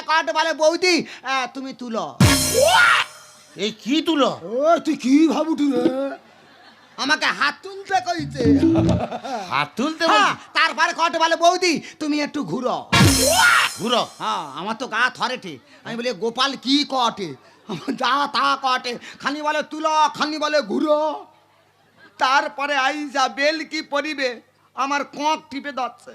কট বলে বৌদি তুমি তুলো। এই কি তুলো? ও তুই কি ভাবুটু রে? আমাকে হাত তুলতে কইছে। হাত তুলতে হ্যাঁ, তারপরে কট বলে বৌদি তুমি একটু ঘুরো। ঘুরো। হ্যাঁ, আমার তো গা থরেটে। আমি বলি গোপাল কি কটে? যা তা কটে, খানি বলে তুলো, খানি বলে ঘুরো। তারপরে আইসা বেল কি পরিবে আমার কক টিপে যাচ্ছে।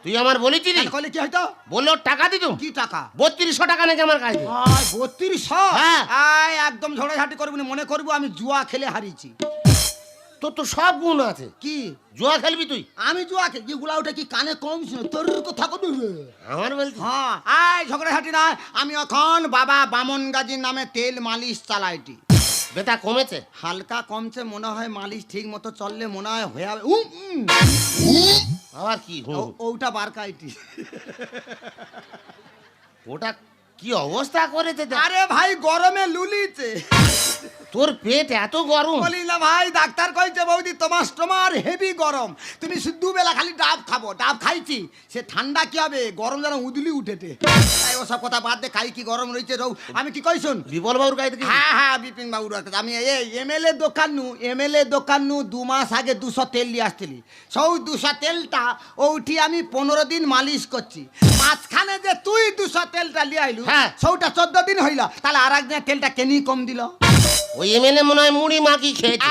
তুই আমার বলেছিলি? কলে কি হয়তো বললো টাকা দিত। কি টাকা? 3200 টাকা নাকি আমার কাছে। 3200? হ্যাঁ। আয় একদম ঝগড়াঝাটি করবি না, মনে করবো আমি জুয়া খেলে হারিয়েছি। তোর তো সব গুণ আছে। কি জুয়া খেলবি তুই? আমি জুয়া খেলি? এগুলা ওটা কি কানে কম ছিল তোর কথা কত রে? আমার বলছি। হ্যাঁ, আয় ঝগড়াঝাটি না। আমি এখন বাবা বামন গাজীর নামে তেল মালিশ চালাইটি। বেটা কমেছে? হালকা কমছে মনে হয়, মালিশ ঠিক মতো চললে মনে হয় হয়ে যাবে। আবার কি? ওটা বারকাইটি। ওটা কি অবস্থা করেছে? আরে ভাই গরমে লুলিছে। তোর পেট এত গরম? বলি না ভাই, ডাক্তার কইছে বৌদি তোমার হেভি গরম, তুমি শুধু বেলা খালি ডাব খাবো। ডাব খাইছি, সে ঠান্ডা কি হবে, গরম যেন উদলি উঠেছে। ওসব কথা বাদ দে, খাই কি গরম রয়েছে রৌ। আমি কি কইছুন বিপল বাবুর গাড়ি থেকে? হ্যাঁ হ্যাঁ, বিপিন বাবুর কাছে। আমি এই এমএলএ দোকান নু 2 মাস আগে 200 তেল নিয়ে আসছিলি। সৌ 200 তেলটা ওইটি আমি 15 দিন মালিশ করছি। মাঝখানে যে তুই 200 তেলটা নিয়ে আইলু, হ্যাঁ। সৌটা 14 দিন হইল, তাহলে আর একদিন তেলটা কেনি কম দিল? ওই এমএলএ মনে হয় মুড়ি মাখি খেয়েছে।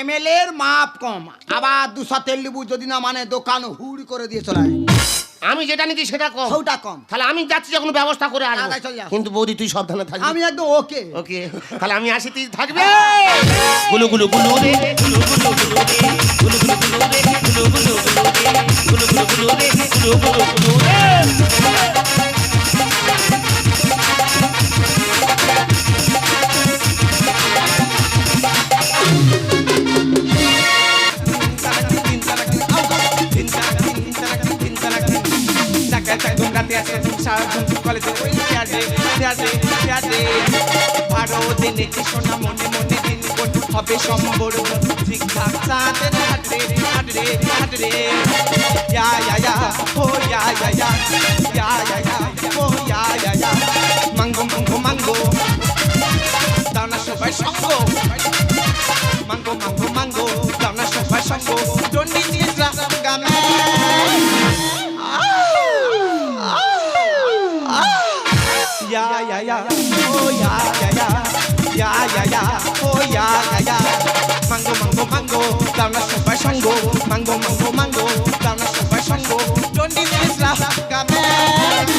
এমএলএ এর মাপ কম, আবার 200 তেল লিবু যদি না মানে দোকান হুড় করে দিয়ে চলে আয়। আমি যেটা নিচ্ছি সেটা কম। সৌটা কম। তাহলে আমি যাচ্ছি, যখন ব্যবস্থা করে আসবো। তাড়াতাড়ি চলে যাও। কিন্তু বৌদি তুই সাবধানে থাকবি। আমি একদম ওকে। ওকে, তাহলে আমি আসি, তুই থাকবি। গুলু গুলু গুলু রে, গুলু গুলু গুলু রে, গুলু গুলু গুলু রে, গুলু গুলু গুলু রে, গুলু গুলু গুলু রে, গুলু গুলু গুলু রে। সোনা মনে মনে দিন হবে সম্বর ঠিকঠাক চাঁদের হাটরে হাটরে হাটরে ইয়া ইয়া ইয়া ও ইয়া ইয়া ইয়া ইয়া ইয়া ইয়া ও ইয়া ইয়া ইয়া মাঙ্গো মাঙ্গো মাঙ্গো দাও না সবাই সঙ্গ মাঙ্গো মাঙ্গো মাঙ্গো দাও না সবাই সঙ্গ ডন্ডি চিত্রা গানে ya ya ya oh ya ya ya ya ya ya oh ya ya ya mango mango mango down a super shango mango mango mango down a super shango don't need this la game